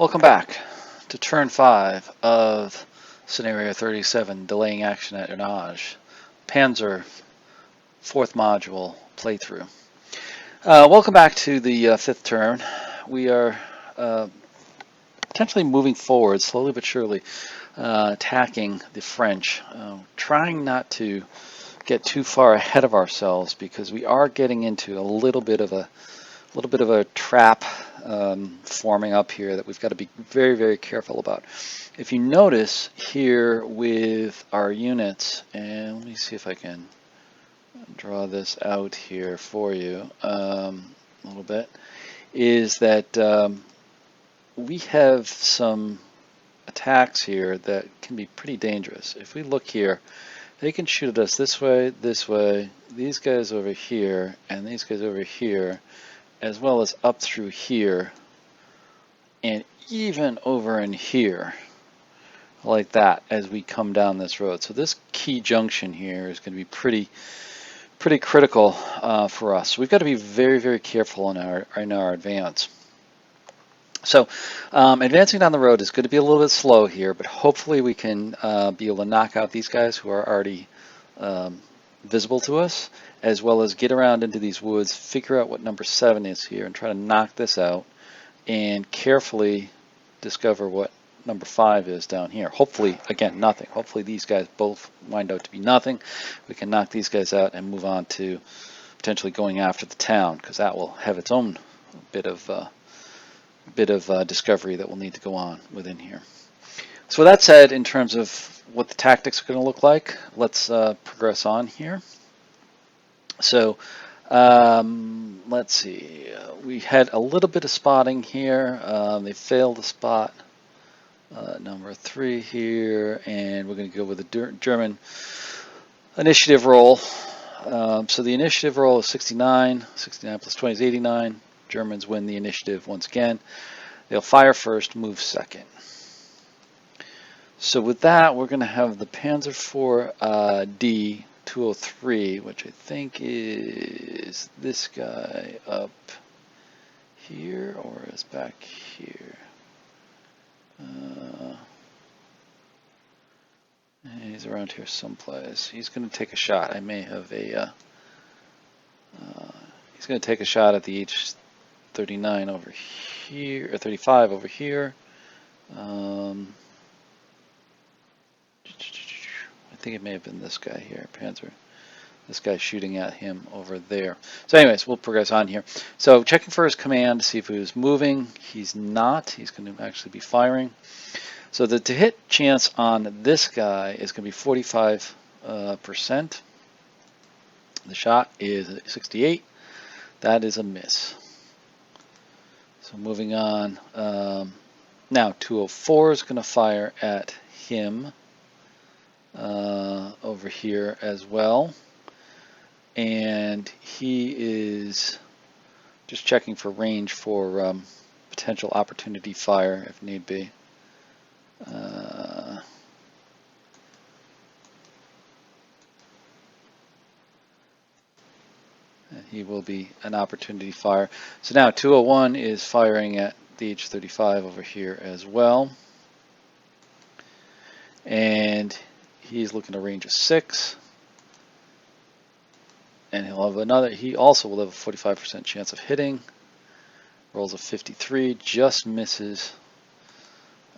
Welcome back to turn 5 of Scenario 37, Delaying Action at Ernage, Panzer 4th Module playthrough. Welcome back to the 5th turn. We are potentially moving forward, slowly but surely, attacking the French, trying not to get too far ahead of ourselves because we are getting into a little bit of a trap forming up here that we've got to be very, very careful about. If you notice here with our units, and let me see if I can draw this out here for you a little bit, is that we have some attacks here that can be pretty dangerous. If we look here, they can shoot at us this way, these guys over here, and these guys over here, as well as up through here, and even over in here, like that, as we come down this road. So this key junction here is going to be pretty critical for us. So we've got to be very, very careful in our advance. So advancing down the road is going to be a little bit slow here, but hopefully we can be able to knock out these guys who are already visible to us, as well as get around into these woods, figure out what number 7 is here, and try to knock this out, and carefully discover what number 5 is down here. Hopefully, again, nothing. Hopefully these guys both wind out to be nothing. We can knock these guys out and move on to potentially going after the town, because that will have its own bit of discovery that will need to go on within here. So with that said, in terms of what the tactics are going to look like, let's progress on here. So let's see. We had a little bit of spotting here. They failed to spot number 3 here, and we're going to go with the German initiative roll. So the initiative roll is 69. 69 plus 20 is 89. Germans win the initiative once again. They'll fire first, move second. So with that, we're going to have the Panzer IV D 203, which I think is this guy up here, or is back here. He's around here someplace. He's going to take a shot. I may have a. He's going to take a shot at the H-39 over here, or 35 over here. I think it may have been this guy here, Panzer. This guy's shooting at him over there. So anyways, we'll progress on here. So checking for his command to see if he was moving. He's not. He's going to actually be firing. So the to hit chance on this guy is going to be 45%. The shot is 68. That is a miss. So moving on. Now 204 is going to fire at him over here as well. And he is just checking for range for potential opportunity fire if need be. And he will be an opportunity fire. So now 201 is firing at the H-35 over here as well. And he's looking at a range of 6. And he'll have another, he also will have a 45% chance of hitting. Rolls a 53, just misses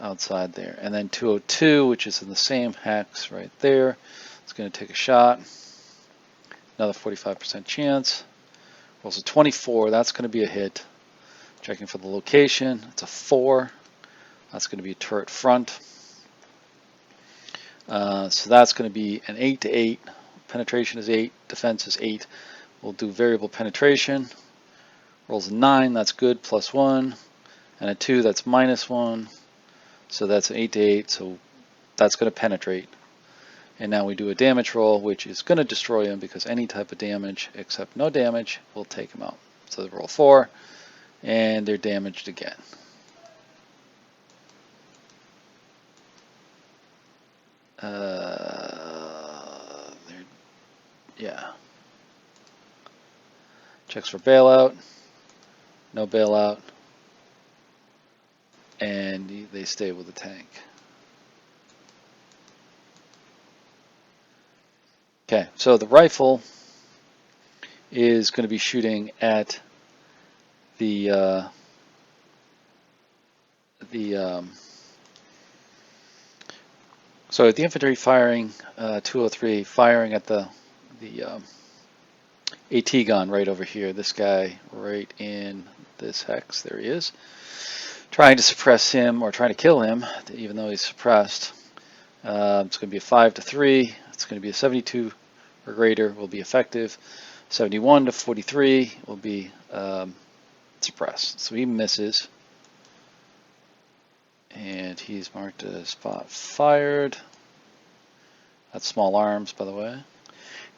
outside there. And then 202, which is in the same hex right there, it's going to take a shot. Another 45% chance. Rolls a 24, that's going to be a hit. Checking for the location, it's a 4. That's going to be a turret front. So that's going to be an 8 to 8. Penetration is 8, defense is 8. We'll do variable penetration. Rolls a 9, that's good, plus 1. And a 2, that's minus 1. So that's an 8 to 8, so that's going to penetrate. And now we do a damage roll, which is going to destroy him because any type of damage except no damage will take him out. So they roll 4, and they're damaged again. Yeah. Checks for bailout. No bailout. and they stay with the tank. Okay, so the rifle is going to be shooting at the so the infantry firing 203 firing at the AT gun right over here. This guy right in this hex. There he is. Trying to suppress him or trying to kill him, even though he's suppressed. It's going to be a 5-3. It's going to be a 72 or greater will be effective. 71 to 43 will be suppressed. So he misses. And he's marked as spot fired. That's small arms, by the way.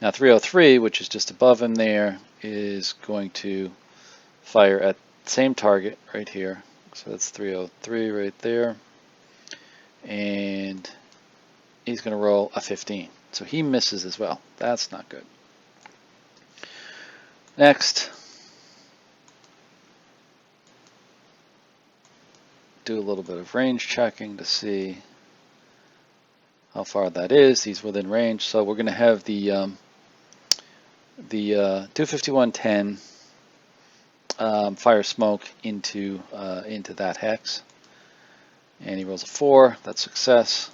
Now 303, which is just above him there, is going to fire at the same target right here. So that's 303 right there. And he's going to roll a 15. So he misses as well. That's not good. Next, do a little bit of range checking to see how far that is. He's within range, so we're going to have the 251-10 fire smoke into that hex, and he rolls a 4. That's success.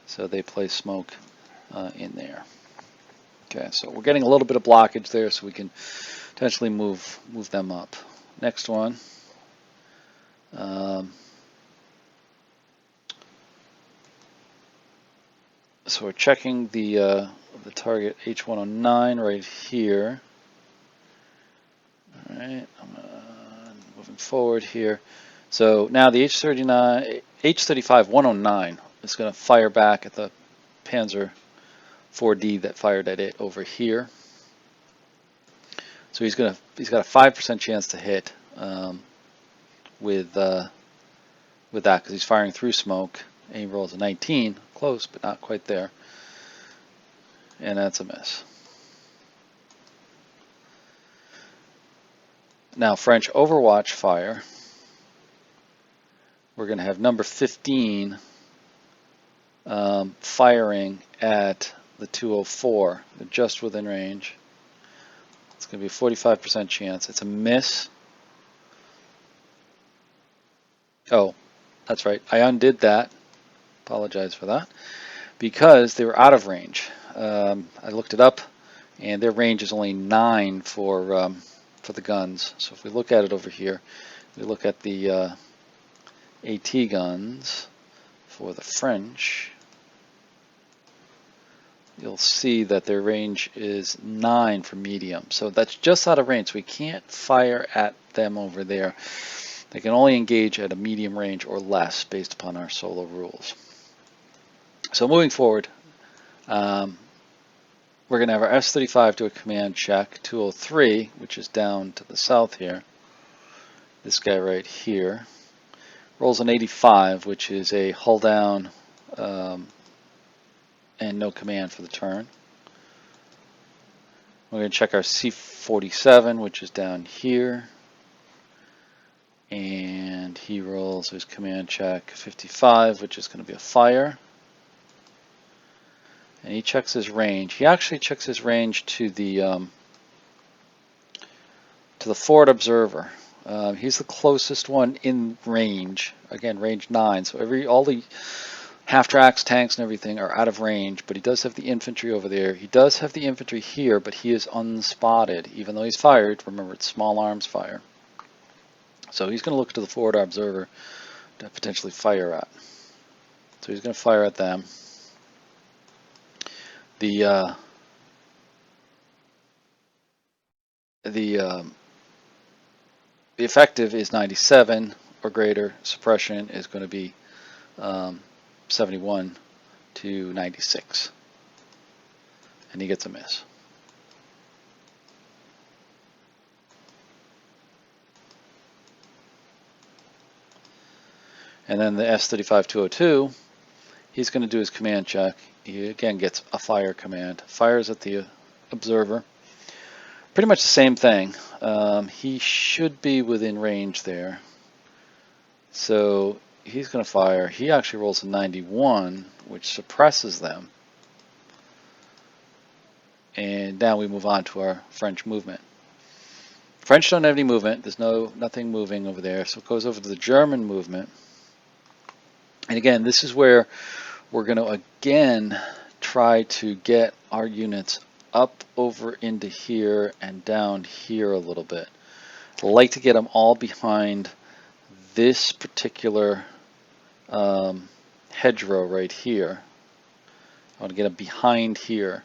So they place smoke in there. Okay, so we're getting a little bit of blockage there, so we can potentially move them up. Next one. So we're checking the target H109 right here. All right, I'm moving forward here. So now the H35-109 is going to fire back at the Panzer 4D that fired at it over here. So he's got a 5% chance to hit with that because he's firing through smoke, and he rolls a 19, close but not quite there, and that's a miss. Now French Overwatch fire. We're going to have number 15 firing at the 204. They're just within range. It's going to be a 45% chance. It's a miss. Oh, that's right. I undid that. Apologize for that. Because they were out of range. I looked it up, and their range is only 9 for the guns. So if we look at it over here, we look at the AT guns for the French. You'll see that their range is 9 for medium. So that's just out of range. So we can't fire at them over there. They can only engage at a medium range or less based upon our solo rules. So moving forward, we're going to have our S-35 do a command check. 203, which is down to the south here. This guy right here. Rolls an 85, which is a hull down and no command for the turn. We're going to check our C-47, which is down here. And he rolls his command check 55, which is going to be a fire. And he checks his range. He actually checks his range to the forward observer. He's the closest one in range. Again, range 9. So all the half-tracks, tanks, and everything are out of range. But he does have the infantry over there. He does have the infantry here, but he is unspotted, even though he's fired. Remember, it's small arms fire. So he's going to look to the forward observer to potentially fire at. So he's going to fire at them. The effective is 97 or greater. Suppression is going to be 71 to 96. And he gets a miss. And then the S-35-202, he's going to do his command check. He again gets a fire command. Fires at the observer. Pretty much the same thing. He should be within range there. So he's going to fire. He actually rolls a 91, which suppresses them. And now we move on to our French movement. French don't have any movement. There's nothing moving over there. So it goes over to the German movement. And again, this is where we're going to again try to get our units up over into here and down here a little bit. I'd like to get them all behind this particular hedgerow right here. I want to get them behind here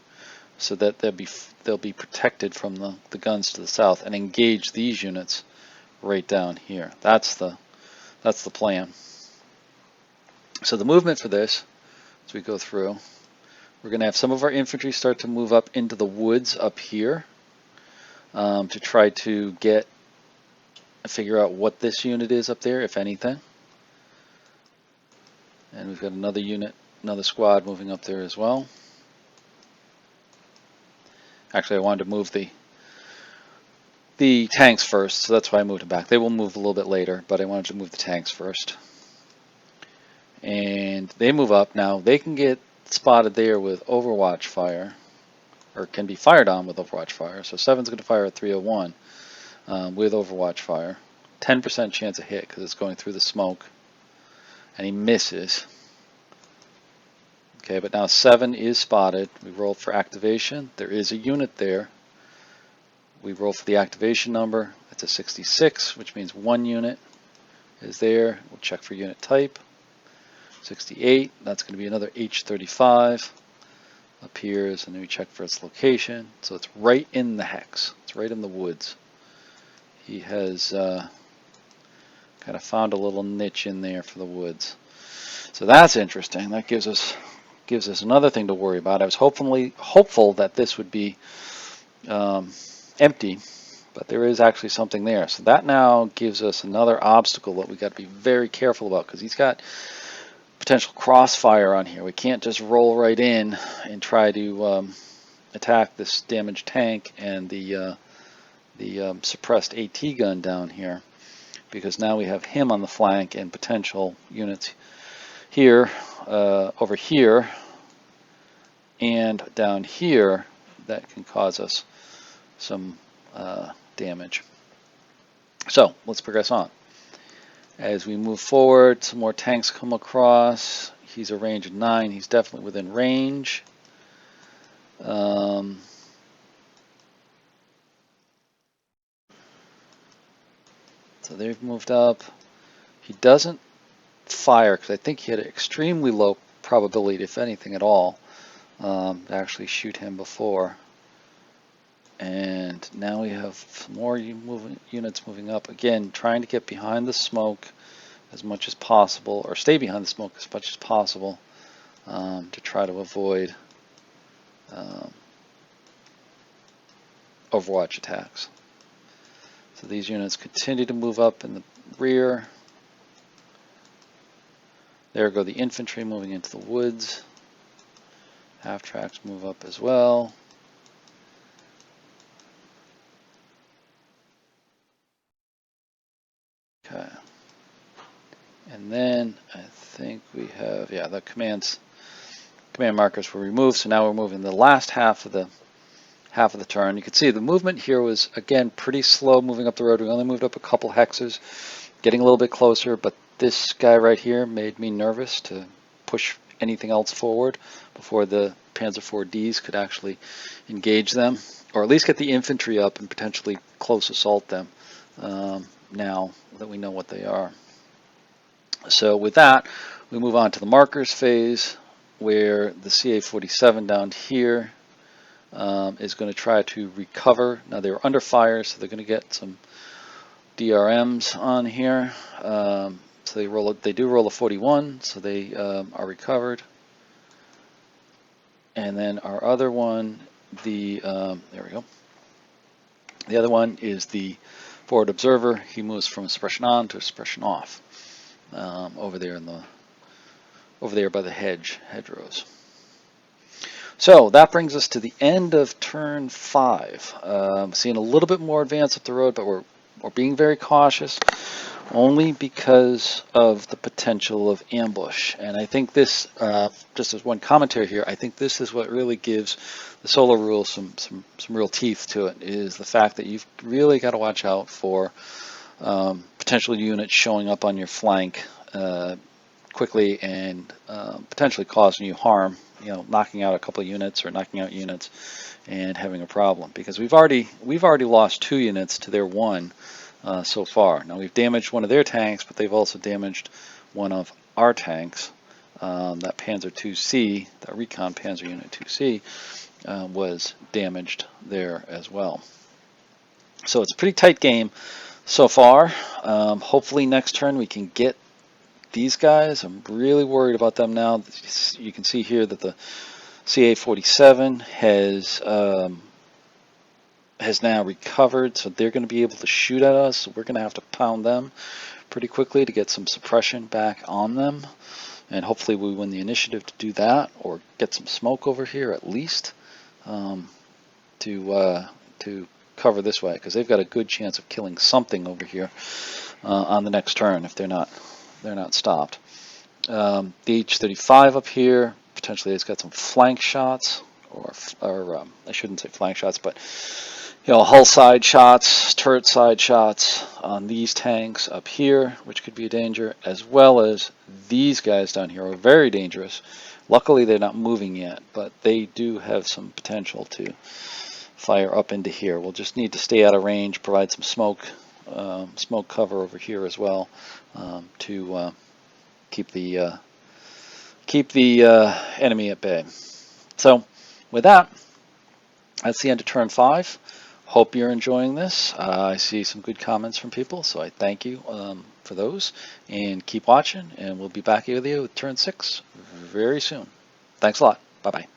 so that they'll be protected from the guns to the south and engage these units right down here. That's the plan. So the movement for this, as we go through, we're going to have some of our infantry start to move up into the woods up here to try to figure out what this unit is up there, if anything. And we've got another unit, another squad moving up there as well. Actually, I wanted to move the tanks first, so that's why I moved them back. They will move a little bit later, but I wanted to move the tanks first. And they move up. Now, they can get spotted there with Overwatch fire, or can be fired on with Overwatch fire. So 7's going to fire at 301 with Overwatch fire. 10% chance of hit because it's going through the smoke. And he misses. Okay, but now 7 is spotted. We roll for activation. There is a unit there. We roll for the activation number. It's a 66, which means 1 unit is there. We'll check for unit type. 68, that's going to be another H35. Appears, and then we check for its location. So it's right in the hex. It's right in the woods. He has kind of found a little niche in there for the woods. So that's interesting. That gives us another thing to worry about. I was hopeful that this would be empty, but there is actually something there. So that now gives us another obstacle that we got to be very careful about, because he's got potential crossfire on here. We can't just roll right in and try to attack this damaged tank and the suppressed AT gun down here, because now we have him on the flank and potential units here, over here, and down here that can cause us some damage. So let's progress on. As we move forward, some more tanks come across. He's a range of 9. He's definitely within range. So they've moved up. He doesn't fire because I think he had an extremely low probability, if anything at all, to actually shoot him before. And now we have some more units moving up. Again, trying to get behind the smoke as much as possible, or stay behind the smoke as much as possible, to try to avoid Overwatch attacks. So these units continue to move up in the rear. There go the infantry moving into the woods. Half tracks move up as well. Okay. And then I think we have, yeah, the command markers were removed, so now we're moving the last half of the turn. You can see the movement here was, again, pretty slow moving up the road. We only moved up a couple hexes, getting a little bit closer, but this guy right here made me nervous to push anything else forward before the Panzer IVs could actually engage them, or at least get the infantry up and potentially close assault them, now that we know what they are. So with that, we move on to the markers phase, where the CA-47 down here is going to try to recover. Now they were under fire, so they're going to get some DRMs on here. So they do roll a 41, so they are recovered. And then our other one, there we go. The other one is the forward observer. He moves from suppression on to suppression off, over there by the hedgerows. So that brings us to the end of turn 5. Seeing a little bit more advance up the road, but we're We're being very cautious only because of the potential of ambush. And I think this, just as one commentary here, I think this is what really gives the solo rule some real teeth to it, is the fact that you've really got to watch out for potential units showing up on your flank quickly and potentially causing you harm, knocking out a couple of units or knocking out units and having a problem, because we've already lost 2 units to their 1 so far. Now we've damaged one of their tanks, but they've also damaged one of our tanks. That Panzer 2C, that Recon Panzer Unit 2C, was damaged there as well. So it's a pretty tight game so far. Hopefully next turn we can get these guys. I'm really worried about them now. You can see here that the CA-47 has now recovered, so they're going to be able to shoot at us. So we're going to have to pound them pretty quickly to get some suppression back on them, and hopefully we win the initiative to do that, or get some smoke over here at least to cover this way, because they've got a good chance of killing something over here on the next turn if they're not stopped. The H-35 up here potentially has got some flank shots, or I shouldn't say flank shots, but hull side shots, turret side shots on these tanks up here, which could be a danger, as well as these guys down here are very dangerous. Luckily they're not moving yet, but they do have some potential to fire up into here. We'll just need to stay out of range, provide some smoke cover over here as well, to keep the enemy at bay. So with that, that's the end of turn 5. Hope you're enjoying this. I see some good comments from people, so I thank you for those. And keep watching, and we'll be back with you with turn 6 very soon. Thanks a lot. Bye-bye.